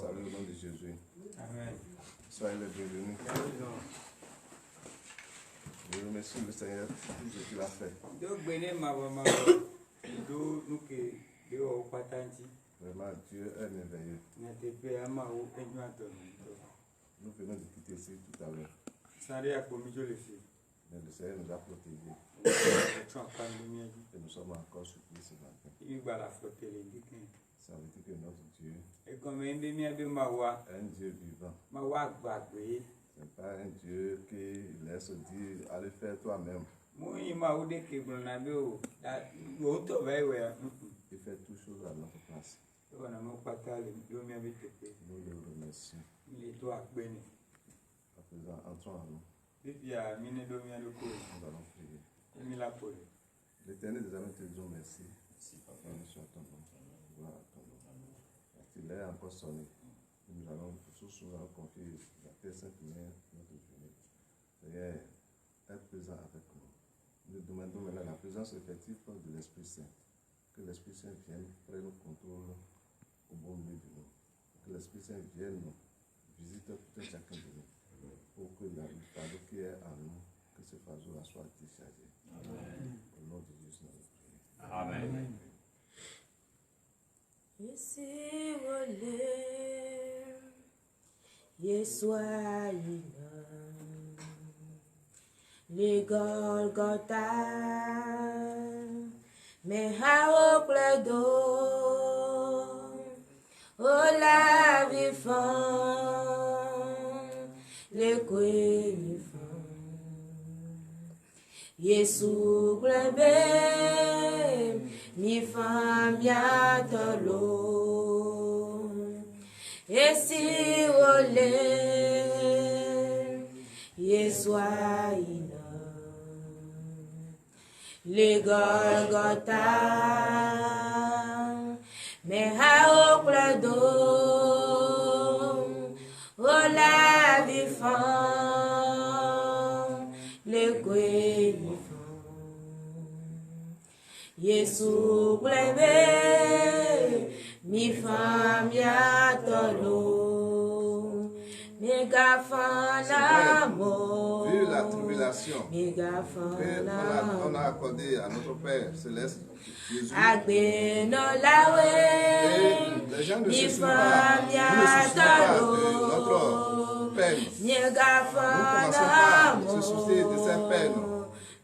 salue au nom de Jésus. Amen. Soyez les bienvenus. Je remercie le Seigneur pour tout ce qu'il a fait. Vraiment, Dieu est merveilleux. Nous venons de quitter ici tout à l'heure. Mais le Seigneur nous a protégés. Et nous sommes encore sur pied ce matin. Ça veut dire que notre Dieu est un Dieu vivant. Ce n'est pas un Dieu qui laisse dire allez faire toi-même. Il fait toutes choses à notre place. Nous le remercions. À présent, entrons en nous. Nous allons prier. L'Éternel des armées te disons merci. Papa, nous sommes à ton nom. Gloire à ton nom. Il est encore sonné. Nous allons confier la terre sainte lumière notre journée. Seigneur, être présent avec nous. Nous demandons maintenant la présence effective de l'Esprit Saint. Que l'Esprit Saint vienne prendre le contrôle au bon milieu de nous. Que l'Esprit Saint vienne nous visiter tout un chacun de nous. Pour que le fardeau qui est en nous, que ce fardeau soit déchargé. Amen. Au nom de Jésus, nous prions. Amen. Le Golgotha, mais à plein d'eau, oh la vie le cueille Yesu glebe, mi femme bien de l'eau, et si olé, Yesu aïna, le Golgotha, mais à plein d'eau, oh la vie le cueille Yesu glebe, mi femme ya tolo, mi gafan l'amour. Vu la tribulation qu'on a accordée à notre Père Céleste, Jésus, Agbe no lawe, les gens ne mi se soucient pas femme ya de tolo, notre peine. mi Nous ne gafan commençons pas à se soucier de ces peines.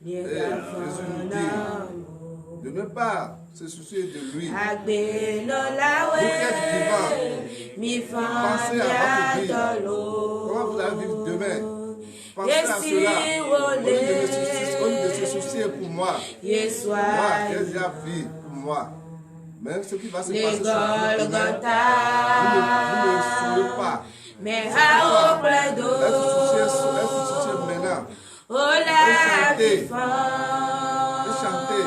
mi Et Jésus nous dit de ne pas se soucier de lui. Agbe no Vous lawe, qui êtes vivants, mi pensez femme à ya votre vie. tolo. Comment vous allez vivre demain? Pensez à cela. Au lieu de se soucier pour moi. Moi, j'ai déjà vu pour moi. Même ce qui va se passer sur demain, vous ne saurez pas. Mais à au plein d'eau, Être soucié maintenant. oh la vie Et chanter.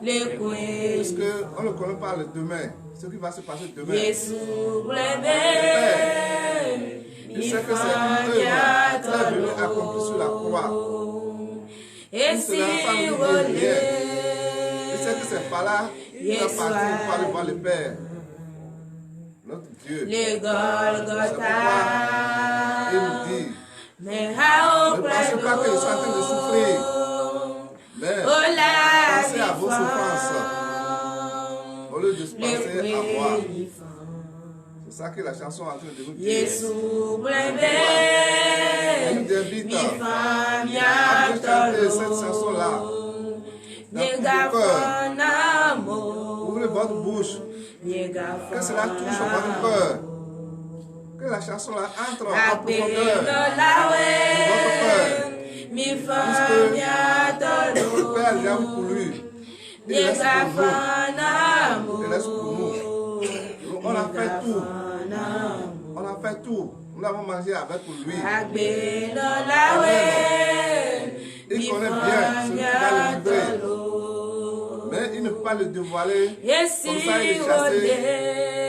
les coins, Parce qu'on ne connaît pas le demain. Ce qui va se passer demain. Jésus glebe, Je sais que c'est une œuvre qui est venue accomplir sur la croix. et Tout si cela sans nous dire rien. Je sais que c'est par là qu'il va partir pour aller voir le Père. Notre Dieu. le C'est Golgotha, pourquoi il nous dit, mais à au ne plein pensez pas que je suis en train de souffrir. d'eau, Mais oh la pensez à vos souffrances. Au lieu de se penser à moi. C'est ça que la chanson est en train de nous dire. Yesu Elle glebe, nous invite mi femme à ya chanter cette tolo, chanson-là. mi gafan amo, Ouvrez votre bouche. mi Que gafan cela touche votre cœur. Que la chanson-là entre en Agbe profondeur no dans lawe, votre cœur. mi Puisque femme ya le tolo, Père l'a pour lui. Il mi reste pour gafan amo, nous. Il reste pour nous. On a fait tout. On a fait tout. Nous l'avons mangé avec lui. Agbe no lawe, Il mi connaît bien ce femme qui va ya le livrer. tolo, Mais il ne peut pas le dévoiler. Yesi Comme ça, il est chassé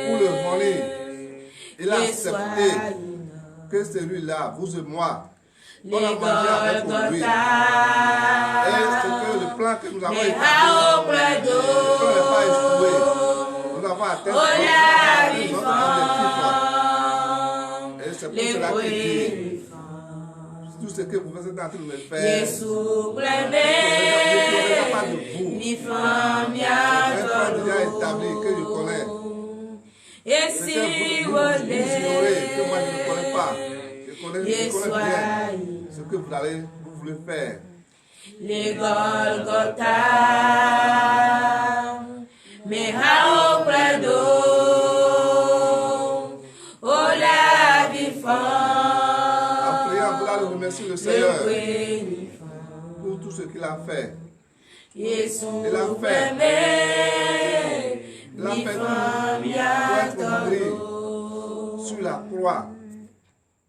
pour le voler. Il a accepté que celui-là, vous et moi, on a mangé avec lui. Et c'est que le plan que nous avons établi, le plan n'est pas échoué. Nous avons atteint notre objectif. pour cela que je dis, tout ce que vous êtes en train de me faire, Yesu ne plebe pas de vous. mi famia Un plan déjà établi que je connais. Esi Vous wole ignorez que moi je ne connais pas. Je connais Yesu bien ayi ce que vous voulez faire. le Golgotha me hao pledo o la En priant, vous allez remercier le Seigneur vifan pour tout ce qu'il a fait. Yesu Il a fait. Il a fait tout pour être mourir sur la croix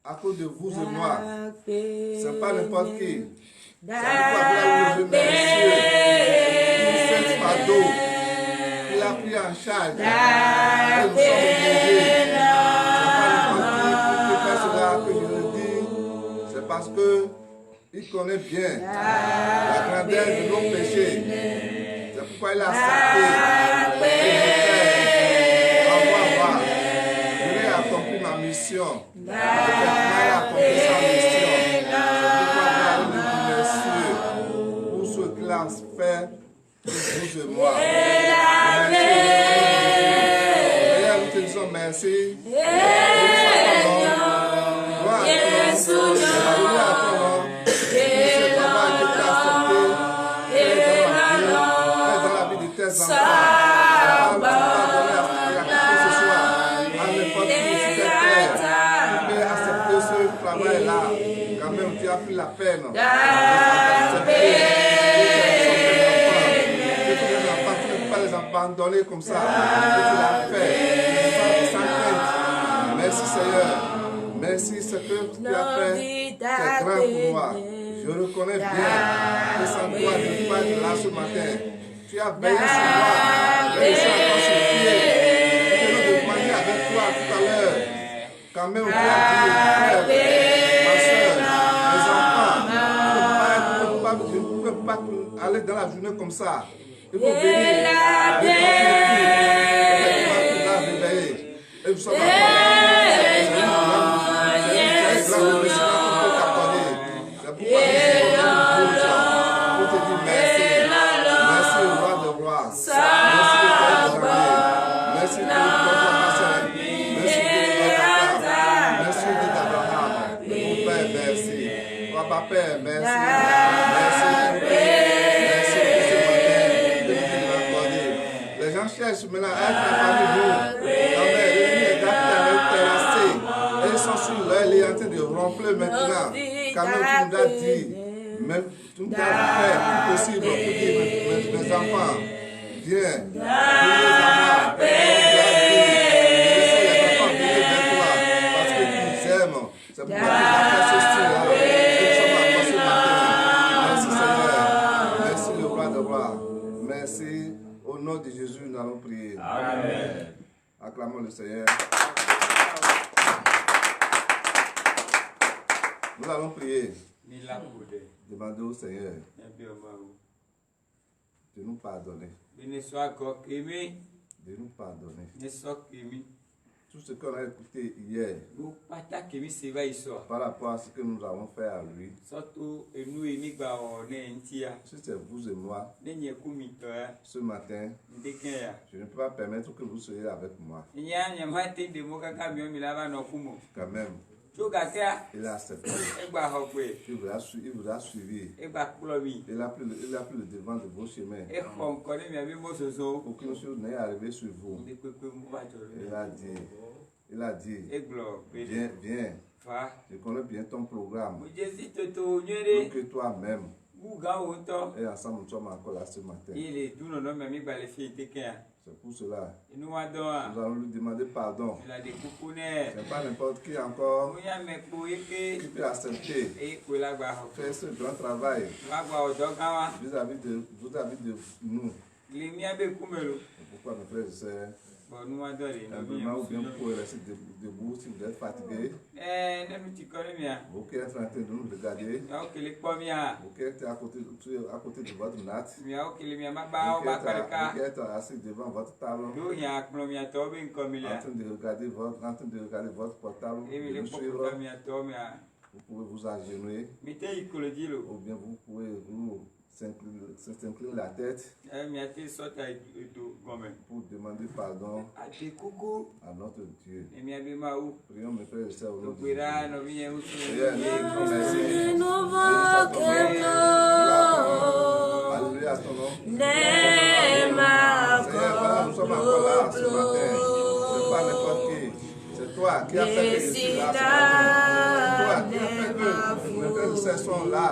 à cause de vous et moi. Ce n'est pas n'importe qui. C'est pourquoi vous allez remercier pour ce fardeau qu'il a pris en charge. Et nous sommes obligés. C'est pas n'importe qui fait cela que je le dis. C'est parce que il connaît bien la grandeur de nos péchés. C'est pourquoi il a accepté. Je vais accomplir ma mission. Il a accompli sa mission. C'est pourquoi je remercie pour ce qu'il a fait pour vous et moi. Seigneur, nous te disons merci. Gloire à ton nom. Ce travail que tu as accepté, dans la vie de tes enfants. Tu vas donner à qui que ce soit, à n'importe qui, si tu es prêt, tu peux accepter ce travail-là. Quand même, tu as pris la peine d'accepter. Tu ne peux pas les abandonner comme ça. Tu l'as fait sans crainte. Merci Seigneur. Merci ce que tu as fait. C'est grand pour moi. Je reconnais bien que sans toi, je ne peux pas être là ce matin. Tu as veillé sur moi. Je suis encore sur pied. Je vais demander avec toi tout à l'heure. Quand même, tu as dit, frère, ma soeur, mes enfants, je ne peux pas aller dans la journée comme ça. Il faut venir. Et nous sommes Père, merci. Merci pour ce matin que tu nous as accordé. Les gens cherchent maintenant à être parmi nous. L'ennemi est terrassé. Et ils sont sur l'œil, il est en train de ronfler maintenant. Quand même, tu nous as dit, même tu nous as fait tout possible pour dire mes enfants, viens, viens les avoir. Laissez les enfants venir vers toi parce que tu nous aimes. C'est pourquoi tu as fait ce style-là. Merci. Au nom de Jésus, nous allons prier. Amen. Acclamons le Seigneur. Nous allons prier. Demandez au Seigneur de nous pardonner. De nous pardonner. Tout ce qu'on a écouté hier par rapport à ce que nous avons fait à lui. Si c'est vous et moi, ce matin, je ne peux pas permettre que vous soyez avec moi. Quand même, il a accepté. Il vous a suivi. Il a pris le devant de vos chemins. Pour que nous n'ayons arrivé sur vous. Il a dit, viens, je connais bien ton programme. Que toi-même. Et ensemble, nous sommes encore là ce matin. C'est pour cela. Nous allons lui demander pardon. Ce n'est pas n'importe qui encore qui peut accepter faire ce grand travail vis-à-vis de nous. C'est pourquoi, mes frères et sœurs, Bon, nous adorons. Ou bien vous pouvez rester debout si vous êtes fatigué. Vous qui êtes en train de nous regarder. Vous qui êtes à côté de votre natte. Vous qui êtes assis devant votre table. En train de regarder votre portable. Vous pouvez vous agenouiller. Ou bien vous pouvez vous s'incliner la tête pour demander pardon à notre Dieu. Prions mes frères et sœurs au nom de Jésus. Seigneur, alléluia à ton nom. Seigneur, voilà, nous sommes encore là ce matin. Ce n'est pas n'importe qui. C'est toi qui as fait que je suis là. C'est toi qui as fait que mes frères et sœurs sont là.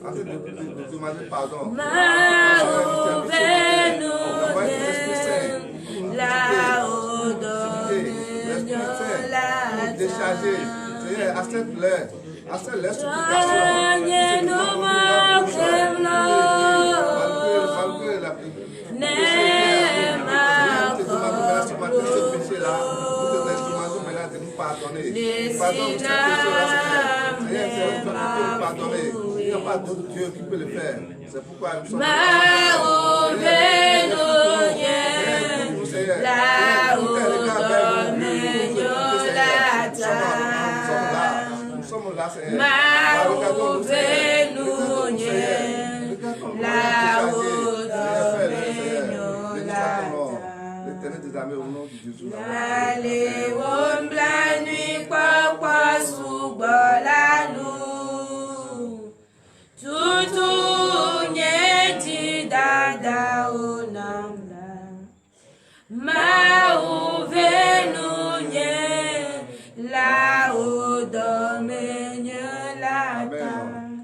En train de demander pardon. Décharger, Seigneur, accepte les supplications. Malgré la pardonner. Il n'y a pas d'autre Dieu qui peut le faire. C'est pourquoi nous sommes nous sommes là, Seigneur. L'éternel des armées au nom de Jésus.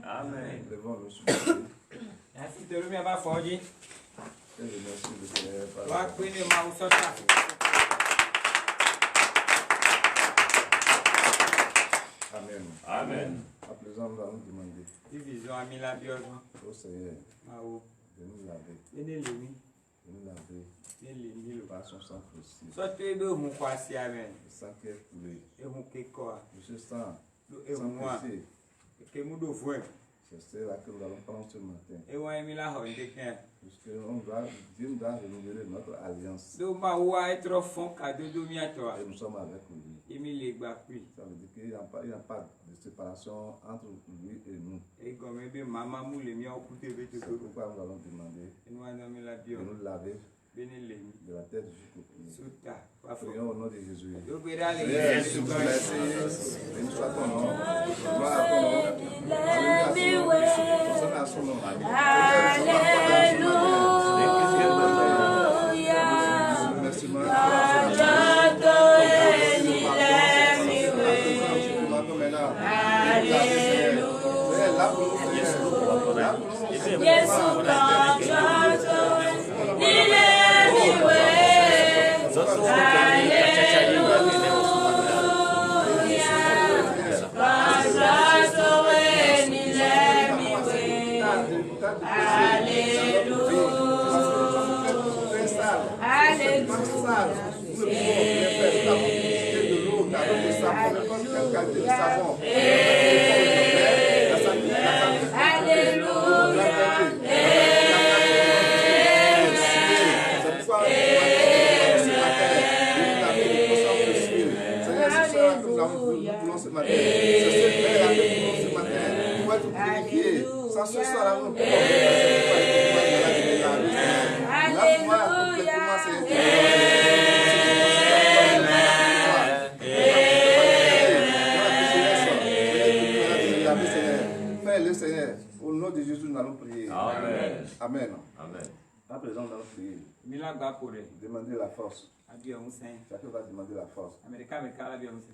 Amen. Levons-nous sur le Amen. Amen. À présent, nous allons demander au Seigneur de nous laver. De nous laver par son sang précieux. Le sang qui est coulé. De ce sang précieux. C'est là que nous allons prendre ce matin. Puisque Dieu nous doit renouveler notre alliance. Et nous sommes avec lui. Ça veut dire qu'il n'y a pas de séparation entre lui et nous. C'est pourquoi nous allons demander de nous laver de la tête jusqu'au pied. Prions au nom de Jésus. Seigneur, s'il vous plaît, béni soit ton nom. Gloire à ton nom. Alléluia à son nom. Seigneur, au nom de Jésus, nous allons prier. Amen. Amen. Amen. À présent, nous allons prier. Demander la force. Chacun va demander la force.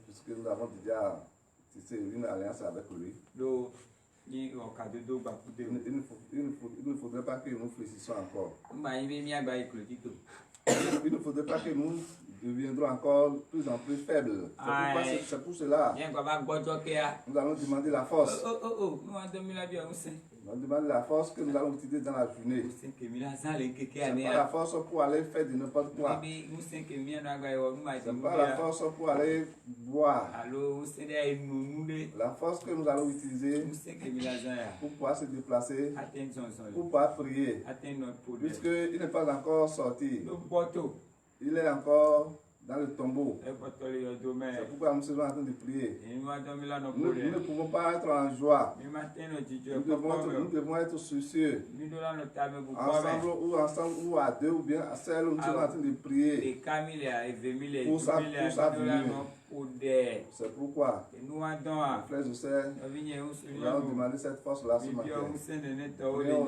Puisque nous avons déjà tissé une alliance avec lui. Il ne faudrait pas que nous fléchissions encore. Il ne faudrait pas que nous deviendrons encore plus en plus faibles. C'est pour cela. Nous allons demander la force. On demande la force que nous allons utiliser dans la journée. C'est pas la force pour aller faire de n'importe quoi. C'est pas la force pour aller boire. La force que nous allons utiliser pour pouvoir se déplacer, pour pouvoir prier. Puisqu'il n'est pas encore sorti. Il est encore dans le tombeau. C'est pourquoi nous sommes en train de prier. Nous ne pouvons pas être en joie. Nous devons être soucieux. Ensemble ou à deux ou bien à seul, nous sommes en train de prier pour sa venue. C'est pourquoi, frères et sœurs, nous allons demander cette force-là ce matin. Nous allons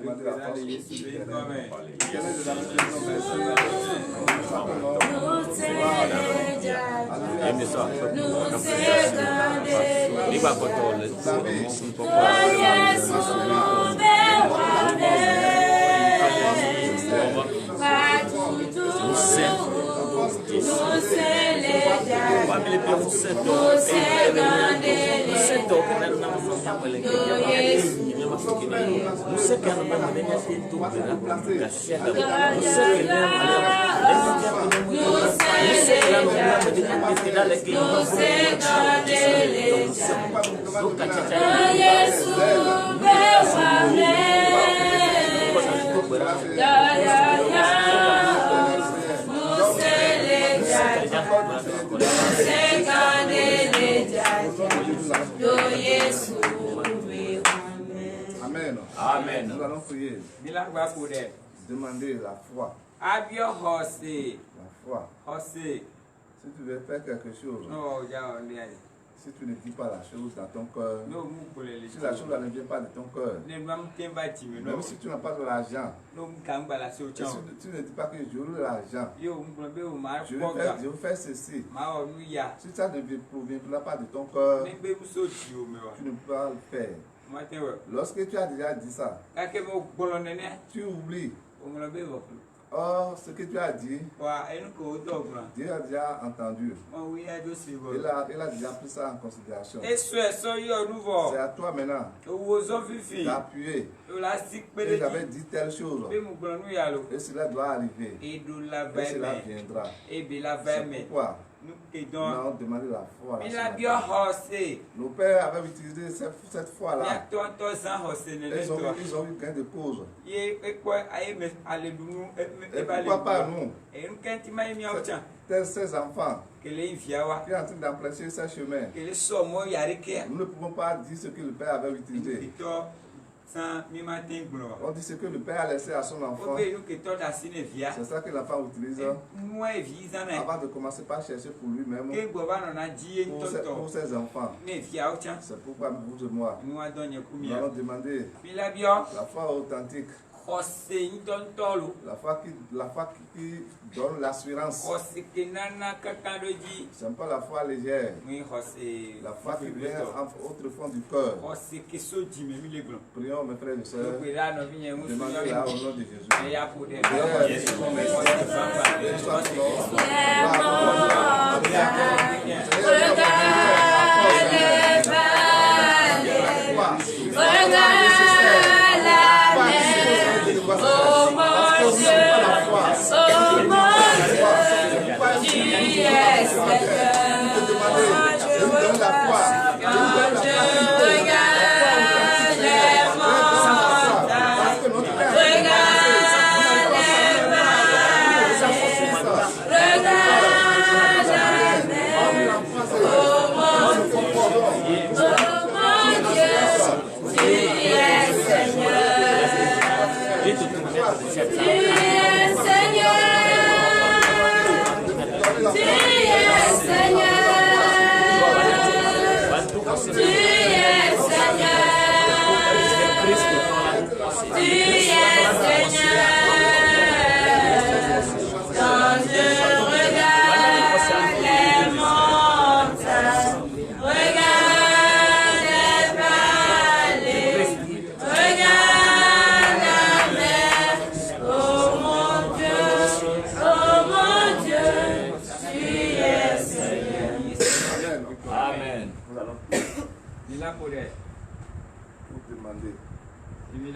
demander la force. Amen. Amen. Nous allons prier. Demander la foi. La foi. Si tu veux faire quelque chose, si tu ne dis pas la chose dans ton cœur, si la chose ne vient pas de ton cœur, même si tu n'as pas de l'argent, si tu ne dis pas que j'aurai l'argent, je vais faire ceci. Si ça ne provient pas de ton cœur, tu ne peux pas le faire. Lorsque tu as déjà dit ça, tu oublies. Or, ce que tu as dit, Dieu a déjà entendu. Il a déjà pris ça en considération. C'est à toi maintenant d'appuyer. Et j'avais dit telle chose. Et cela doit arriver. Et cela viendra. C'est pourquoi nous allons demander la foi. Nos pères avaient utilisé cette foi-là. Ils ont eu gain de cause. Et pourquoi pas nous? Ces enfants qui sont en train d'emprunter ce chemin. Nous ne pouvons pas dire ce que le père avait utilisé. On dit ce que le père a laissé à son enfant. C'est ça que l'enfant utilise avant de commencer par chercher pour lui-même, pour ses enfants. C'est pourquoi vous et moi, nous allons demander la foi authentique. La foi qui donne l'assurance. Ce n'est pas la foi légère. La foi qui vient au fond du cœur. Prions mes frères et sœurs. Demandez-la au nom de Jésus. Yeah.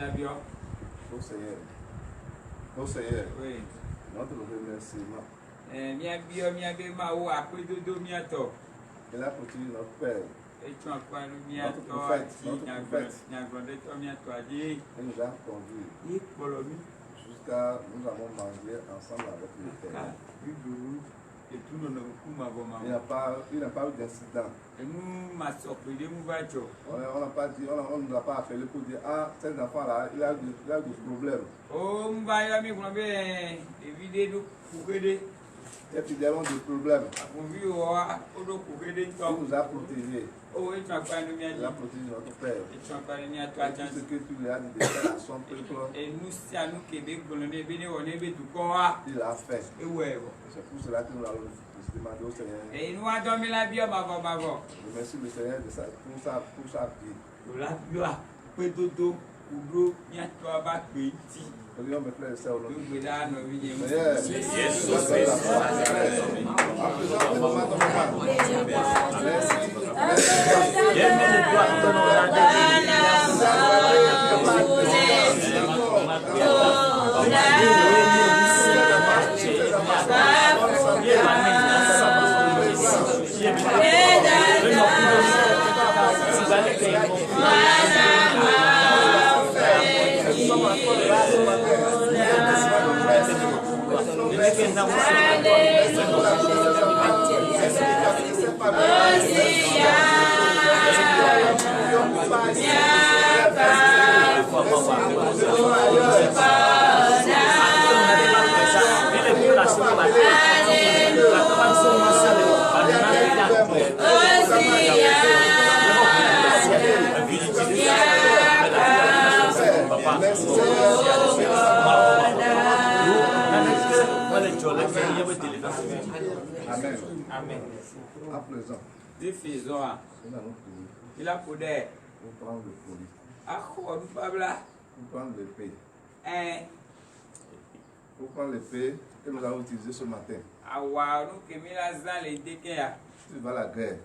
Ô Seigneur, Oui. notre remerciement. Mia bio mia be ma wo akwedodo mia to. Et là, pour dire notre Père, Etu akwa mia Notre to prophète, ati notre prophète. nyagonde to mia to adi. il nous a conduits Ikpolo mi. jusqu'à nous avons mangé ensemble avec le Père. Bidu etu no no kuma bo ma. Il n'a pas eu d'incident. Enu ma sopede mu ba jo. On n'a pas dit, on ne nous a pas appelé pour dire, ah, cet enfant-là, il a des problèmes. O mba ya mi kuna be evide do kugede. Et puis, nous avons des problèmes. Akunbi o odo kugede Il to. nous a protégés. O etu akwa no mia Il di. a protégé notre Père. Etu akwa mia to Et ajan. tout ce que tu lui as dit de faire à son peuple, Enu si anu kebe gbolo ne be ne wo ne be duko wa. il l'a fait. Ewe wo. C'est pour cela que nous allons demander au Seigneur. Enu wa do mi la bio babo. Remercie le Seigneur pour sa vie. Ola bio a pe dodo udo mia to aba pe ti. Prions mes frères et sœurs au nom de Do gbe da no bi je mu. Seigneur. Amen. À présent, De faisons a. nous allons prier Il a poder. pour prendre le colis, Akho du babla. pour prendre l'épée, Eh pour prendre l'épée que nous allons utiliser ce matin. awa no kemi la zan le deke ya. Tu vas à la guerre,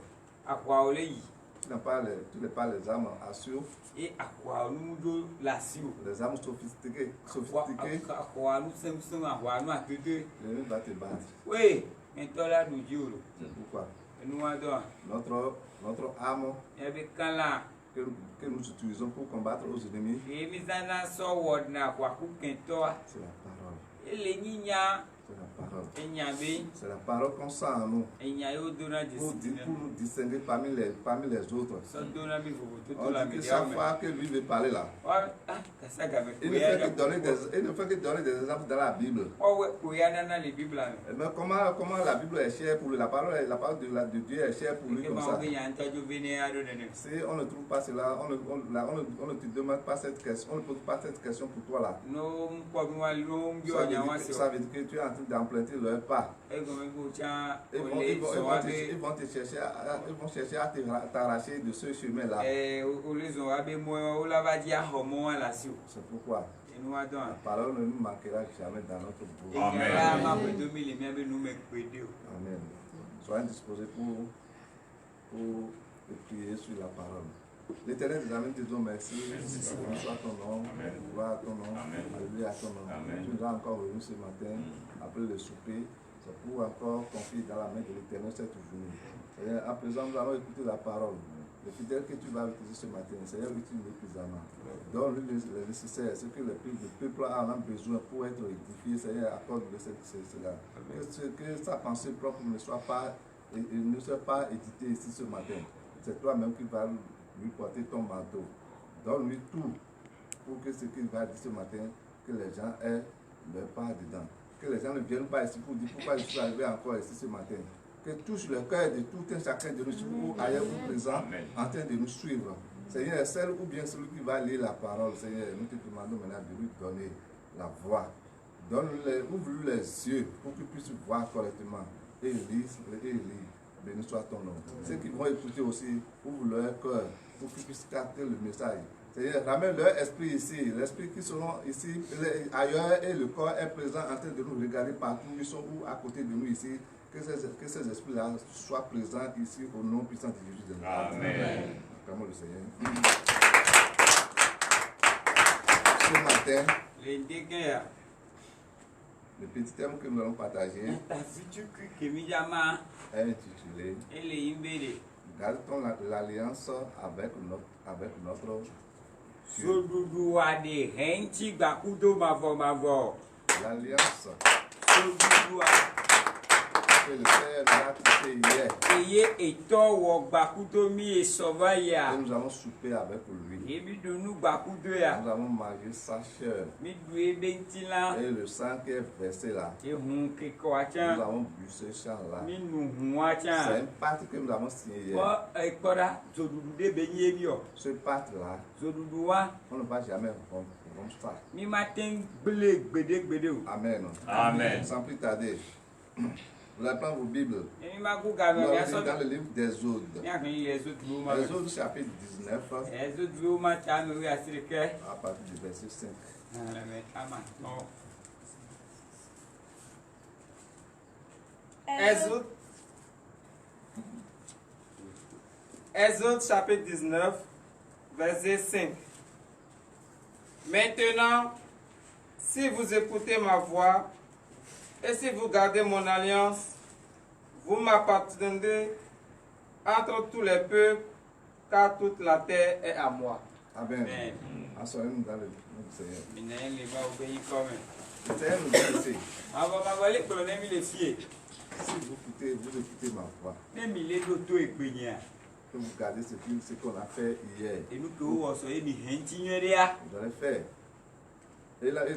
Akwa ole yi. tu n'as pas les armes assures, E akwa nu do la siu. les armes sophistiquées. Akwa nu sem akwa nu atete. L'ennemi va te battre. We, mentola du jiuro. C'est pourquoi Enu wa do. notre arme E be kala. que nous utilisons pour combattre aux ennemis, E mi zana so word na kwa ku kento. c'est la parole. Ele nyinya C'est la parole. enyabe. C'est la parole qu'on sent en nous Enya yo do na pour discipline. nous distinguer parmi les autres. So do na mi fufu to On la dit mi que dia chaque me. fois que lui veut parler là, Kasa ga me il ne fait que donner des exemples dans la Bible. Owe koya na le bibla me. Mais comment la Bible est chère pour lui, la parole de Dieu est chère pour lui Ke comme ma ça. obe ya nta jo vene ado nene. Si on ne trouve pas cela, on ne te demande pas cette question, on ne pose pas cette question pour toi là. No mko mi wa lo mbio Ça veut nya dire wa que, se. ça veut dire que tu es en train d'emprunter leur pas. Ego me go cha Ils vont, ole ils vont- ils so vont wa te- be ils vont te chercher à t'arracher de ce chemin-là. ole zo wa be mo o la ba dia ho mo la si o. C'est pourquoi Enu wa do. la parole ne nous manquera jamais dans notre bouche. Amen. Ya ma pe 2000 mi be nu me pede o. Amen. Soyez disposés pour prier sur la parole. L'Éternel des armées te dit merci. Béni soit ton nom. Gloire à ton nom. Alléluia à ton nom. Tu nous as encore revenus ce matin après le souper. C'est pour encore confier dans la main de l'Éternel cette journée. Seigneur, à présent, nous allons écouter la parole. Le fidèle que tu vas utiliser ce matin, Seigneur, utilise-le puissamment. Donne-lui le nécessaire, ce que le peuple a besoin pour être édifié. Seigneur, accorde-le cela. Que sa pensée propre ne soit pas éditée ici ce matin. C'est toi-même qui vas lui porter ton manteau. Donne-lui tout pour que ce qu'il va dire ce matin, que les gens aient leur part dedans. Que les gens ne viennent pas ici pour dire pourquoi je suis arrivé encore ici ce matin. Que touche le cœur de tout un chacun de nous, ou ailleurs ou présent, en train de nous suivre. Seigneur, celle ou bien celui qui va lire la parole, Seigneur, nous te demandons maintenant de lui donner la voix. Ouvre-lui les yeux pour qu'il puisse voir correctement et lire. Béni soit ton nom. Ceux qui vont écouter aussi, ouvre leur cœur pour qu'ils puissent capter le message. C'est-à-dire, ramène leur esprit ici, l'esprit qui seront ici, ailleurs, et le corps est présent en train de nous regarder partout, ils sont où à côté de nous ici. Que ces esprits-là soient présents ici au nom puissant de Jésus de Nazareth. Amen. Acclamons le Seigneur. Ce matin, le dégâts. le petit thème que nous allons partager Ta future que Mijama est intitulé et les imbédés. Garde-t-on l'alliance avec notre Dieu? Sodudu ade henti bakudo mavo. L'alliance Sodudu que le Père nous a tissée hier. eye eto wo bakudo mi Et esovaya. nous allons souper avec lui. Ebi donu bakudo ya. Nous allons manger sa chair. Mi du ebentila. Et le sang qui est versé là, Ehun keko nous achan. avons bu ce sang là. Mi nu hu C'est achan. un pacte que nous avons signé hier. Ko ekora zodudu de benye bi o. Ce pacte là, Zodudu wa on ne va jamais rompre ça. mi matin gbele gbede o. Amen. Amen. Sans plus tarder, vous allez prendre vos Bibles. Emi ma ku Nous ga no allons ya lire so. dans le livre d'Exode. Ni akan ile zodudu ma. Exode chapitre 19, Zodudu ma ta no ya sirike. à partir du verset 5. Exode chapitre 19, verset 5. Maintenant, si vous écoutez ma voix et si vous gardez mon alliance, vous m'appartiendrez entre tous les peuples, car toute la terre est à moi. Amen. Amen. Assoyons-nous dans le nom du Seigneur. Minɛ le va obéir comme. Le Seigneur nous dit ici, Ava va le kplɔ ne mi le fie. si vous écoutez ma voix, Ne mi le ɖo to egbenya. que vous gardez ce qu'on a fait hier, Enu ke wo wɔ sɔ ye mi hɛn ti nyuie ɖea. vous allez faire. Et là, il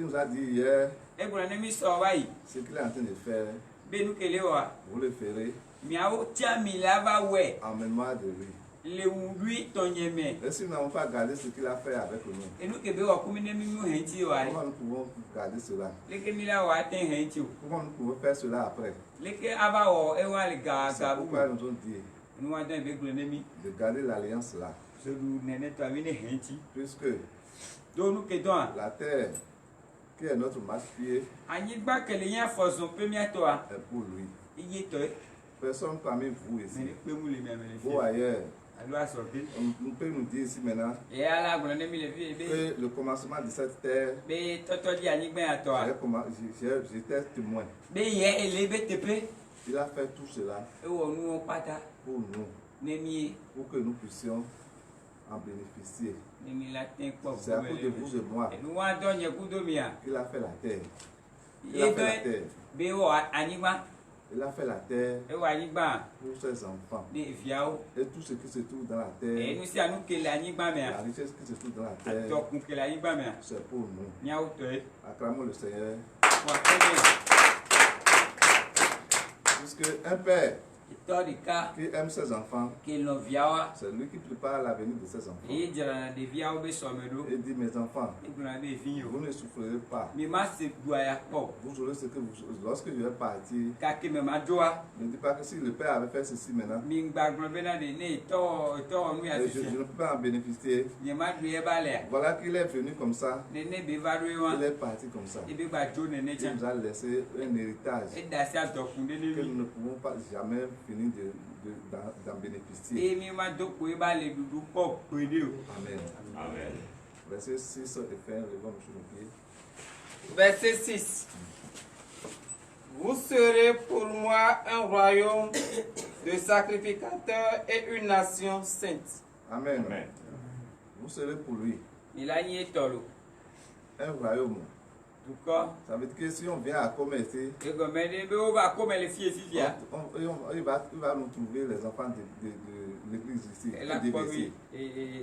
nous a dit hier Egblɔ ne mi sɔ va yi. ce qu'il est en train de faire, Be nu ke le wɔa. vous le ferez Miawo tia mi la va wɛ. en mémoire de lui. Le wudui tɔnyɛ mɛ. Et si nous n'avons pas gardé ce qu'il a fait avec nous, Enu ke be wɔ kumi ne mi mu hɛn ti wa. comment nous pouvons garder cela? Leke mi la wɔ ate hɛn ti o. Comment nous pouvons faire cela après? Leke ava wɔ ewa le C'est gaga bu. pourquoi ils nous ont dit Enu wa dɔn ebe gblɔ ne mi. de garder l'alliance là, Sodu nene to ami ne hɛn ti. puisque Do nu ke dɔn a. la terre qui est notre marche-pied Anyigba kele nya fɔzɔn pe miatɔa. est pour lui. Iye tɔ ye. Personne parmi vous Mɛ ici ne kpe mu le mi ame le ou fie. ailleurs, Alo asɔrɔte. on peut nous dire ici maintenant Eya la gblɔ ne mi le fie be. que le commencement de cette terre, Be tɔtɔ di anyigba ya tɔa. j'étais témoin. Be yɛ ele be teƒe. Il a fait tout cela Ewɔ nuwo kpata. pour nous, Ne mi ye. pour que nous puissions en bénéficier. Ne mi la te kpɔ C'est à cause de vous et moi Enu wa dɔ nye kudo mia. qu'il a fait la terre. Il Ye a fait la dɔ terre. be wɔ anyigba. Il a fait la terre Ewɔ anyigba pour ses enfants. ne viawo. Et tout ce qui se trouve dans la terre, Enu sia nu kele anyigba la mea. richesse qui se trouve dans la terre, Atɔkun kele anyigba mea. c'est pour nous. Miawo tɔ ye. Acclamons le Seigneur. Wa kele. Puisque un père Etɔ ɖeka qui aime ses enfants, ke lɔ viawoa. c'est lui qui prépare l'avenir de ses enfants. Eye dzrana ɖeviawo be sɔme ɖo. Et dit, mes enfants, Egblɔna be evi vous o. ne souffrirez pas. Mi ma se dua ya kpɔ. Vous aurez ce que vous... Lorsque je vais partir, Gake me ma doa. ne dis pas que si le père avait fait ceci maintenant, Mi gba gblɔ bena ɖe ne etɔwɔ nu ya je sisi. ne peux pas en bénéficier. Nye ma ɖu ye ba lea. Voilà qu'il est venu comme ça, Nene be va ɖo ye wa. il est parti comme ça. Ebe gba dzo nene Il tsã. nous a laissé un héritage Eda si adɔkun ɖe ne que mi. nous ne pouvons pas jamais finir d'en bénéficier. Eye mi ma do ko ye ba le ɖuɖu kpɔ koe ɖe o. Amen. Amen. Verset 6 et fin, levons sur nos pieds. Verset 6. Vous serez pour moi un royaume de sacrificateurs et une nation sainte. Amen. Amen. Vous serez pour lui Mi la nyi etɔ lo. un royaume. Dukɔ. Ça veut dire que si on vient à commercer, Egɔme ɖe be wo va kome le fie fifia. il va nous trouver les enfants de l'église ici. Ela des kpɔ BC. mi.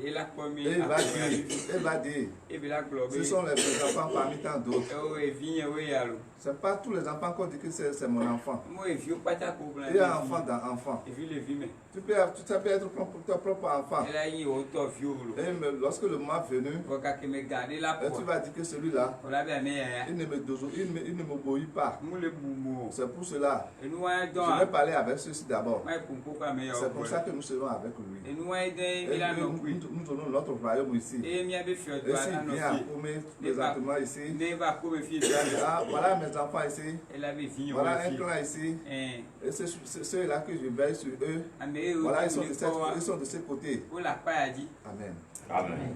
Ela kpɔ mi. Et il va dire, Ebe la gblɔ ce be. sont les enfants parmi tant d'autres. Ewo evi nye wo ya lo. C'est pas tous les enfants qu'on dit que c'est mon enfant. Mo eviwo kpata ko gblɔ Il y a enfant dans enfant. Evi le vi me. Tu peux être ton propre enfant. Ela yi wo tɔ viwo lo. Et lorsque le moment est venu, Vɔ gake me ga ɖe la et tu kpɔ. vas dire que celui-là, O la be ame ya ya. il ne m'obéit pas. Mu le bubu o. C'est pour cela. Enu wa Je dɔn vais a. parler avec ceux-ci d'abord. Ma eku nko ka me ya o C'est pour ça gbɔ. que nous serons avec lui. Enu wa de Et mi la nɔ nous, kui. nous donnons notre royaume ici. Eye mia be fiɔ Et do s'il ala nɔ vient à fie. Koumé présentement ici, Ne va ko me fie do ala. ah, voilà mes enfants ici, Ela be vi nye wo voilà un fie. clan ici, et c'est ceux-là que je veille sur eux. Ame ye wo Voilà, ils ki sont me de, kpɔ wa. ils sont de ce côté. Wo le akpa ya dzi. Amen. Amen.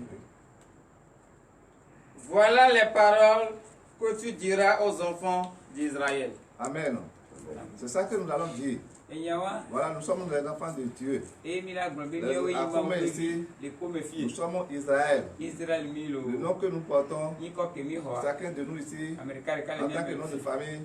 Voilà les paroles que tu diras aux enfants d'Israël. Amen. C'est ça que nous allons dire. Enyawa, Voilà, nous sommes les enfants de Dieu. Emila Grombe, Les- Miawe, à Yimba, combien ici? les pommes Nous filles, sommes Israël. Israël Milo, Le nom que nous portons, Niko Kemihoa, chacun de nous ici, America, en tant que nom de famille,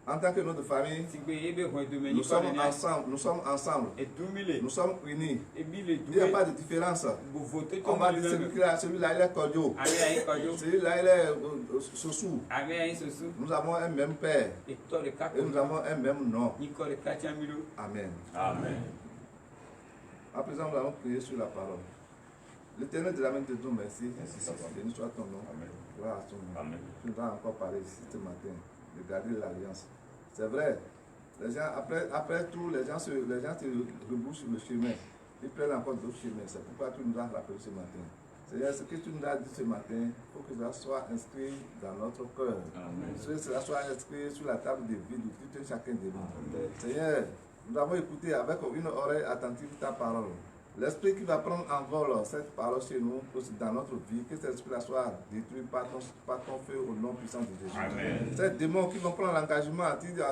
en tant que nom de famille, Sigbe Ebe Hoedume, nous sommes ensemble, et Doumile, nous sommes unis. et Bile Il n'y a Doué, pas de différence. vous votez On tout va le dire même. celui-là, il est cordiaux. Avec un cadeau, Celui-là, il est Sossou. avec un sousou, Nous avons un même père et toi le cap, et nous avons un même nom. Niko le Katiamilo. Amen. Amen. À présent, nous allons prier sur la parole. L'Éternel de la main de Dieu, merci. Merci, Papa. Béni soit ton nom. Amen. Gloire à ton nom. Amen. Tu nous as encore parlé ici ce matin de garder l'alliance. C'est vrai. Les gens, après tout, les gens se rebroussent sur le chemin. Ils prennent encore d'autres chemins. C'est pourquoi tu nous as rappelé ce matin. Seigneur, ce que tu nous as dit ce matin, il faut que ça soit inscrit dans notre cœur. Amen. Que cela soit inscrit sur la table de vie de tout un chacun de nous. Seigneur, nous avons écouté avec une oreille attentive ta parole. L'esprit qui va prendre en vol cette parole chez nous, dans notre vie, que cet esprit-là soit détruit par ton feu au nom puissant de Jésus. Amen. Ces démons qui vont prendre l'engagement,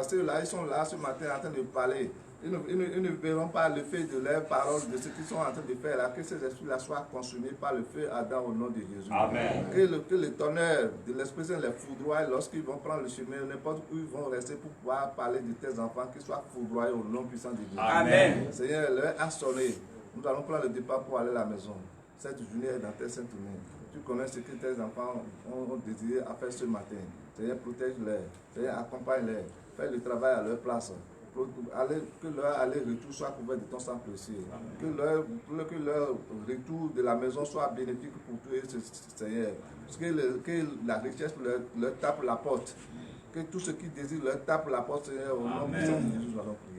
ceux-là, ils sont là ce matin en train de parler. Ils ne verront pas le feu de leurs paroles, de ce qu'ils sont en train de faire là, que ces esprits-là soient consumés par le feu ardent au nom de Jésus. Amen. Que le tonnerre de l'Esprit Saint les foudroie lorsqu'ils vont prendre le chemin, n'importe où ils vont rester pour pouvoir parler de tes enfants, qu'ils soient foudroyés au nom puissant de Jésus. Amen. Seigneur, l'heure a sonné. Nous allons prendre le départ pour aller à la maison. Cette journée est dans tes saintes mains. Tu connais ce que tes enfants ont désiré à faire ce matin. Seigneur, protège-les. Seigneur, accompagne-les. Fais le travail à leur place. Que leur aller-retour soit couvert de ton sang précieux. Que leur retour de la maison soit bénéfique pour tous, Seigneur. Que la richesse leur tape la porte. Que tout ce qui désire leur tape la porte, Seigneur, au nom de Jésus, nous allons prier.